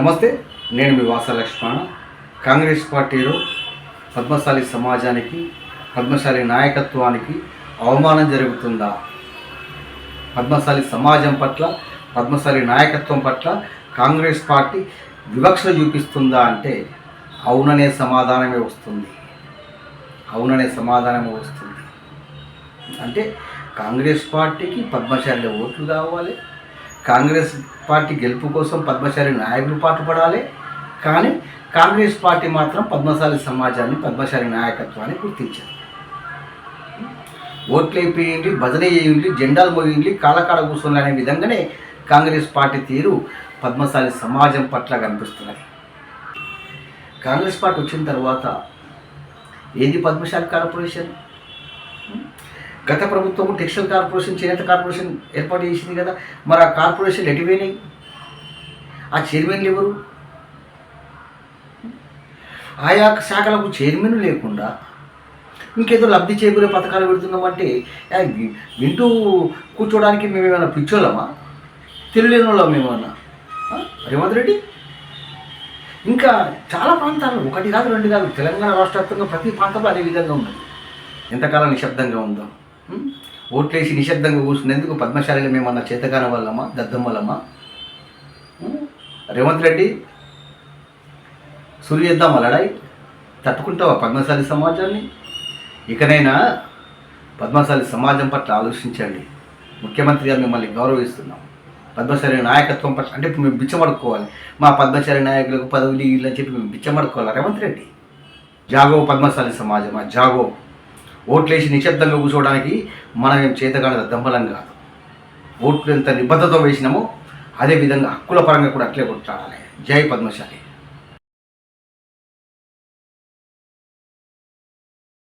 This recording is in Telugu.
నమస్తే, నేను మీ వాస లక్ష్మణ. కాంగ్రెస్ పార్టీలో పద్మశాలి సమాజానికి, పద్మశాలి నాయకత్వానికి అవమానం జరుగుతుందా? పద్మశాలి సమాజం పట్ల, పద్మశాలి నాయకత్వం పట్ల కాంగ్రెస్ పార్టీ వివక్ష చూపిస్తుందా అంటే అవుననే సమాధానమే వస్తుంది. అవుననే సమాధానమే వస్తుంది. అంటే కాంగ్రెస్ పార్టీకి పద్మశాలి ఓట్లు కావాలి, కాంగ్రెస్ పార్టీ గెలుపు కోసం పద్మశాలి నాయకులు పాటుపడాలి. కానీ కాంగ్రెస్ పార్టీ మాత్రం పద్మశాలి సమాజాన్ని, పద్మశాలి నాయకత్వాన్ని గుర్తించారు. ఓట్లు అయిపోయింది, భజన చేయండి, జెండాలు మోయండి, కాలకాడ కూర్చోండి అనే విధంగానే కాంగ్రెస్ పార్టీ తీరు పద్మశాలి సమాజం పట్ల కనిపిస్తున్నది. కాంగ్రెస్ పార్టీ వచ్చిన తర్వాత ఏది పద్మశాలి కార్పొరేషన్? గత ప్రభుత్వం టెక్స్టైల్ కార్పొరేషన్, చేనేత కార్పొరేషన్ ఏర్పాటు చేసింది కదా. మరి ఆ కార్పొరేషన్ ఎటుపోయినాయి? ఆ చైర్మన్లు ఎవరు? ఆయా శాఖలకు చైర్మన్ లేకుండా ఇంకేదో లబ్ధి చేకూరే పథకాలు పెడుతున్నామంటే వింటూ కూర్చోడానికి మేమేమైనా పిచ్చోళ్ళమా? తెలియలేని వాళ్ళం మేమన్నా? రేవంత్ రెడ్డి ఇంకా చాలా ప్రాంతాల్లో, ఒకటి కాదు రెండు కాదు, తెలంగాణ రాష్ట్ర వ్యాప్తంగా ప్రతి ప్రాంతంలో అదే విధంగా ఉన్నది. ఎంతకాలం నిశ్శబ్దంగా ఉందాం? ఓట్లేసి నిశ్శబ్దంగా కూర్చునేందుకు పద్మశాలిలో మేమన్నా చేతగాన వల్లమా, దద్దం వల్లమా? రేవంత్ రెడ్డి సూర్యేద్దాం అలడాయి తట్టుకుంటావా పద్మశాలి సమాజాన్ని? ఇకనైనా పద్మశాలి సమాజం పట్ల ఆలోచించండి. ముఖ్యమంత్రి గారు మిమ్మల్ని గౌరవిస్తున్నాం. పద్మశాలి నాయకత్వం పట్ల అంటే మేము బిచ్చమడుకోవాలి, మా పద్మశాలి నాయకులకు పదవులు ఇల్లు అని చెప్పి మేము బిచ్చమడుకోవాలి. రేవంత్ రెడ్డి జాగో పద్మశాలి సమాజమా, జాగో. ఓట్లేసి నిశ్శబ్దంగా కూర్చోవడానికి మనం ఏం చేతగానే దద్దమ్మలం కాదు. ఓట్లు ఎంత నిబద్ధతో వేసినామో అదేవిధంగా హక్కుల పరంగా కూడా అట్లే కొట్లాడాలి. జై పద్మశాలి.